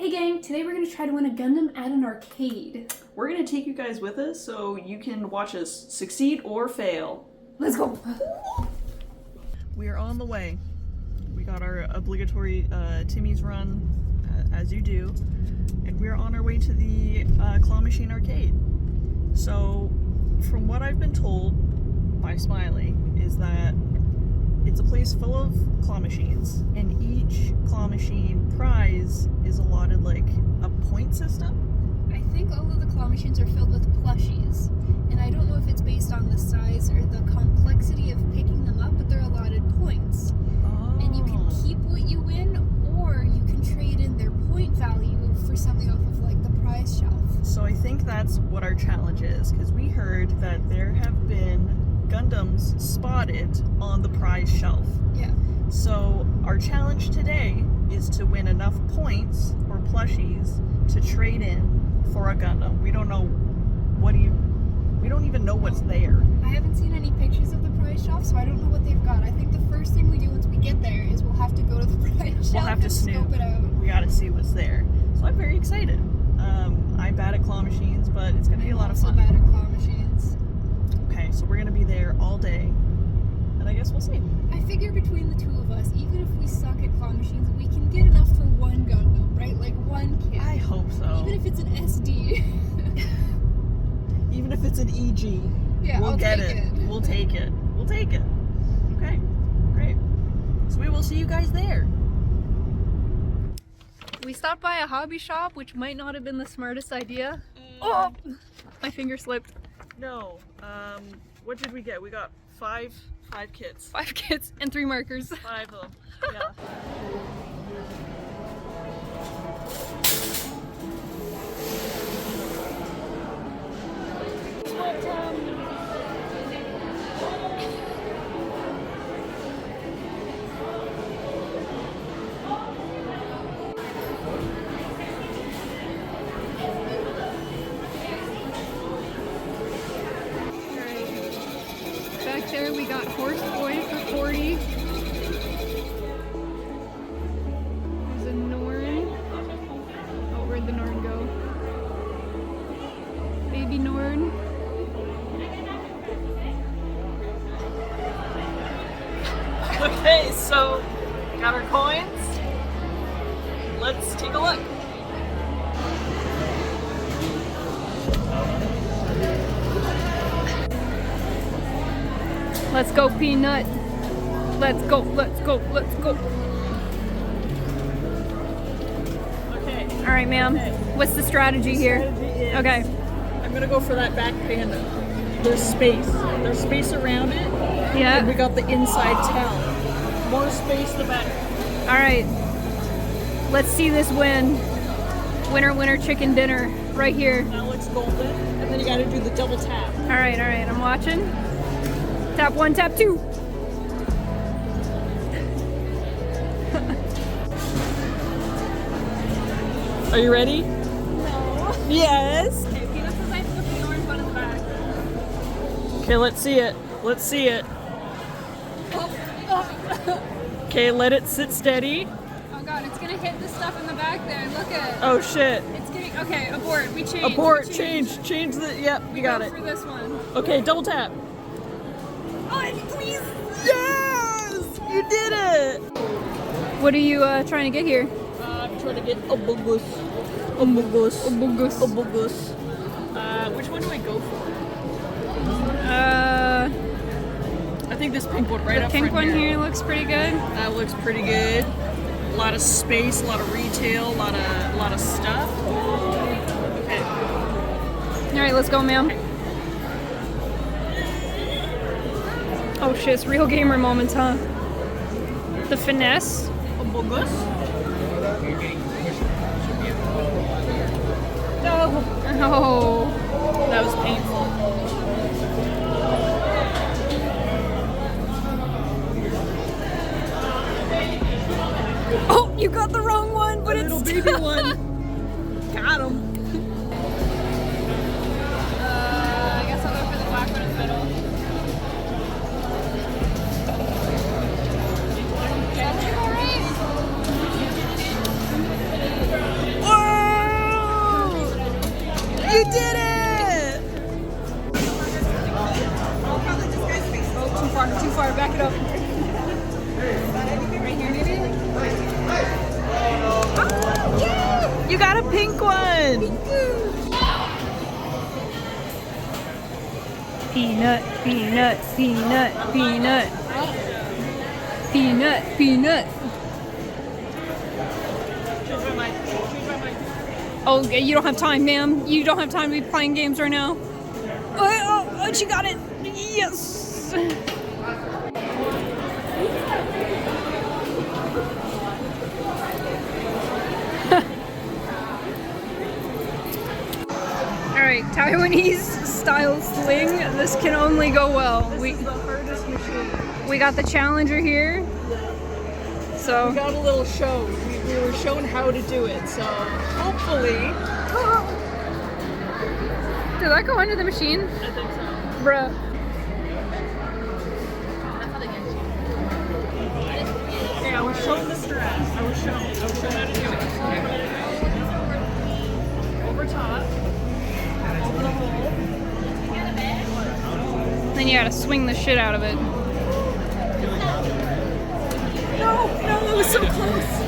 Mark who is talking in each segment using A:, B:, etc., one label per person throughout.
A: Hey gang, today we're going to try to win a Gundam at an arcade.
B: We're going to take you guys with us so you can watch us succeed or fail.
A: Let's go!
B: We are on the way. We got our obligatory Timmy's run, as you do, and we're on our way to the Claw Machine Arcade. So, from what I've been told by Smiley, is that it's a place full of claw machines, and each claw machine prize is allotted like a point system.
C: I think all of the claw machines are filled with plushies, and I don't know if it's based on the size or the complexity of picking them up, but they're allotted points.
B: Oh.
C: And you can keep what you win, or you can trade in their point value for something off of like the prize shelf.
B: So I think that's what our challenge is, because we heard that there have been Gundams spotted on the prize shelf.
C: Yeah.
B: So our challenge today is to win enough points or plushies to trade in for a Gundam. We don't know we don't even know what's there.
C: I haven't seen any pictures of the prize shelf, so I don't know what they've got. I think the first thing we do once we get there is we'll have to go to the prize shelf
B: We'll have to
C: and
B: snoop.
C: scope it out.
B: We gotta see what's there. So I'm very excited. I'm bad at claw machines, but it's gonna be a lot of
C: I'm
B: fun.
C: also bad at claw machines.
B: Okay, so we're gonna be there all day, and I guess we'll see.
C: I figure between the two of us, even if we suck at claw machines, we can get enough for one Gundam, right? Like one kid.
B: I hope so.
C: Even if it's an SD.
B: Even if it's an EG,
C: Yeah,
B: we'll
C: I'll
B: get
C: take it.
B: We'll take it. We'll take it. Okay, great. So we will see you guys there.
C: We stopped by a hobby shop, which might not have been the smartest idea. Oh! My finger slipped.
B: No. What did we get? We got five kits.
C: 5 kits and 3 markers.
B: 5 of them. Yeah.
C: Back there we got Horse Boy for 40. There's a Norn. Oh, where'd the Norn go? Baby Norn.
B: Okay, so got our coins. Let's take a look.
C: Let's go, Peanut. Let's go, let's go, let's go.
B: Okay.
C: All right, ma'am.
B: Okay.
C: What's the strategy here?
B: Strategy is,
C: Okay.
B: I'm gonna go for that back panda. There's space. There's space around it.
C: Yeah.
B: And we got the inside tail. More space, the better.
C: All right. Let's see this win. Winner, winner, chicken dinner. Right here.
B: That looks golden. And then you gotta do the double tap.
C: All right, I'm watching. Tap 1, tap 2.
B: Are you ready?
C: No.
B: Yes.
C: Okay, Peanut says I have to put the orange one in the back.
B: Okay, let's see it. Let's see it. Okay, let it sit steady.
C: Oh god, it's gonna hit the stuff in the back there. Look at it.
B: Oh shit.
C: It's getting, okay, abort. We changed.
B: Abort,
C: we
B: change the, yep, you got
C: Go
B: it.
C: for this one.
B: Okay, double tap.
C: Oh, please.
B: Yes! You did it!
C: What are you trying to get here?
B: I'm trying to get a bogus. A bogus.
C: A bogus.
B: A bogus. Which one do I go for? I think this pink one right
C: The
B: up
C: pink
B: front
C: one here looks pretty good.
B: That looks pretty good. A lot of space, a lot of retail, a lot of stuff. Okay.
C: All right, let's go, ma'am. Oh shit, it's real gamer moments, huh? The finesse.
B: A bogus.
C: Oh.
B: That was painful.
C: Oh, you got the wrong one, but
B: Little
C: it's
B: baby one. Got him.
C: I guess I'll go for the black one in the middle.
A: Peanut, peanut, peanut, peanut. Peanut, peanut. Oh, you don't have time, ma'am. You don't have time to be playing games right now. Oh, she got it. Yes. All right, Taiwanese style sling. This can only go well.
B: This is the hardest machine.
A: We got the Challenger here. So
B: We got a little show. We were shown how to do it, so hopefully.
A: did that go under the machine?
B: I think so.
A: Bruh.
B: Yeah, I was shown the stress. I was shown how to do it. Over top. Over the hole.
A: Then you gotta swing the shit out of it.
B: No, it was so close.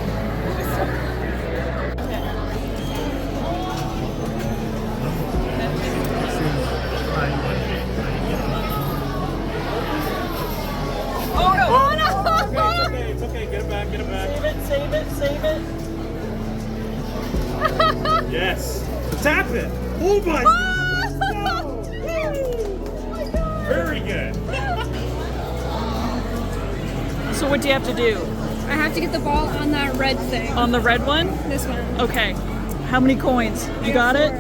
B: Oh no!
A: Oh no!
D: It's okay. Get it back.
B: Save it.
D: Yes. Tap it. Oh my God. Very good.
B: So what do you have to do?
A: I have to get the ball on that red thing.
B: On the red one?
A: This one.
B: Okay. How many coins? You got it?
A: I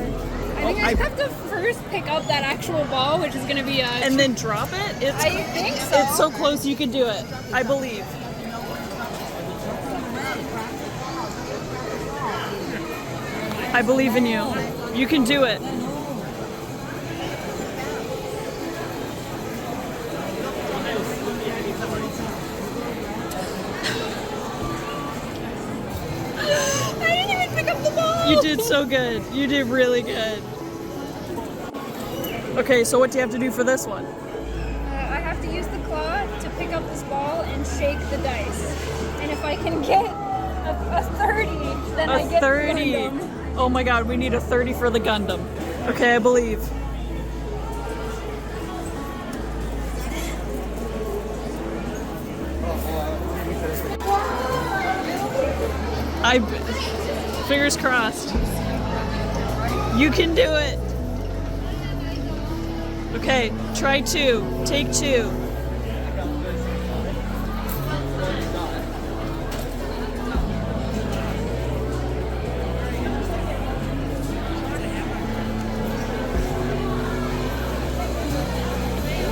A: think I have to first pick up that actual ball, which is gonna be a.
B: And then drop it?
A: I think so.
B: It's so close you can do it. I believe. I believe in you. You can do it.
A: I didn't even pick up the ball.
B: You did so good. You did really good. Okay, so what do you have to do for this one?
A: I have to use the claw to pick up this ball and shake the dice. And if I can get a 30, then I
B: A
A: get
B: 30.
A: Gundam.
B: Oh my god, we need a 30 for the Gundam. Okay, I believe. Fingers crossed. You can do it. Okay, try two. Take two.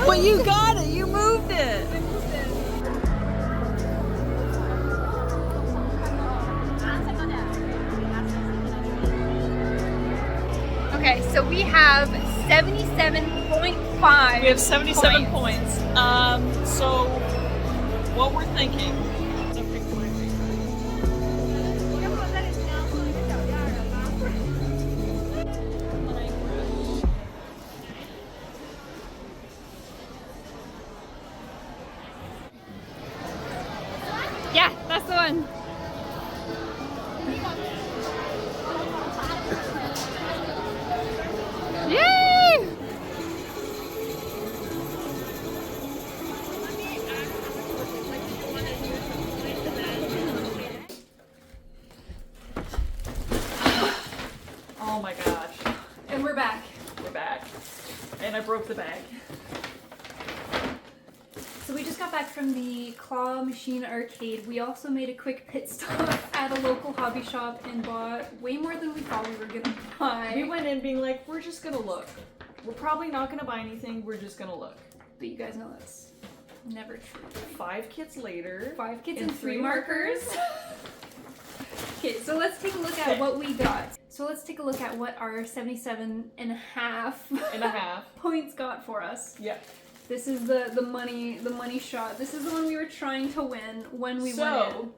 B: But you got it. You moved it.
A: Okay, so we have 77.5.
B: We have 77 points. So what we're thinking.
A: Yeah, that's the one. Yay!
B: Oh my gosh.
A: And we're back.
B: We're back. And I broke the bag.
A: So we just got back from the Claw Machine Arcade. We also made a quick pit stop at a local hobby shop and bought way more than we thought we were gonna buy.
B: We went in being like, we're just gonna look. We're probably not gonna buy anything, we're just gonna look.
A: But you guys know that's never true.
B: 5 kits later.
A: 5 kids
B: and
A: and 3
B: 3
A: markers. Okay, so let's take a look at what we got. So let's take a look at what our 77 and a half points got for us.
B: Yep.
A: This is the money shot. This is the one we were trying to win when we went in.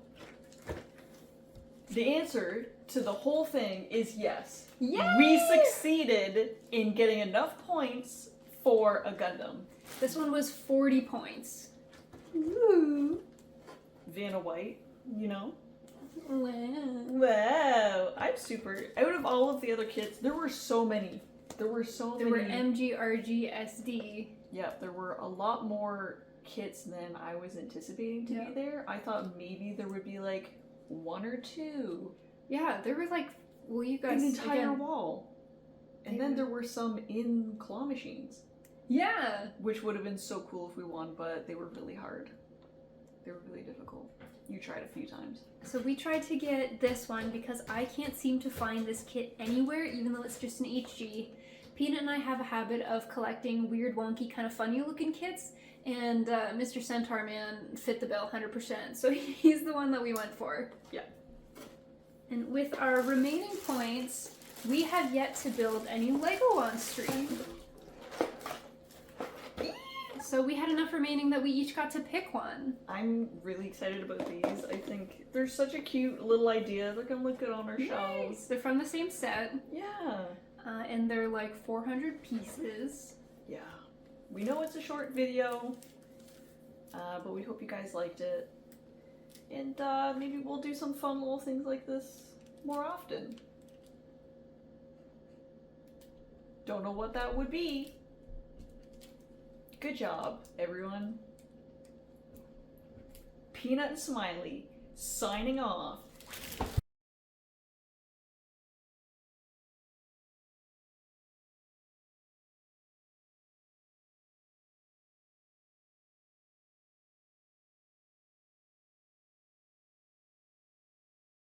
B: The answer to the whole thing is yes.
A: Yay!
B: We succeeded in getting enough points for a Gundam.
A: This one was 40 points. Woo!
B: Vanna White, you know?
A: Wow.
B: Wow. I'm super. Out of all of the other kits, there were so many. There were
A: MG, RG, SD.
B: Yep, there were a lot more kits than I was anticipating to be there. I thought maybe there would be like 1 or 2.
A: Yeah, there were like, well, you guys.
B: An entire wall. And then there were some in claw machines.
A: Yeah.
B: Which would have been so cool if we won, but they were really hard. They were really difficult. You tried a few times.
A: So we tried to get this one because I can't seem to find this kit anywhere, even though it's just an HG. Peanut and I have a habit of collecting weird, wonky, kind of funny looking kits, and Mr. Centaur Man fit the bill 100%, so he's the one that we went for.
B: Yeah.
A: And with our remaining points, we have yet to build any Lego on stream. So we had enough remaining that we each got to pick one.
B: I'm really excited about these. I think they're such a cute little idea. They're gonna look good on our shelves.
A: They're from the same set.
B: Yeah.
A: And they're like 400 pieces.
B: Yeah. We know it's a short video, but we hope you guys liked it. And maybe we'll do some fun little things like this more often. Don't know what that would be. Good job, everyone. Peanut and Smiley, signing off.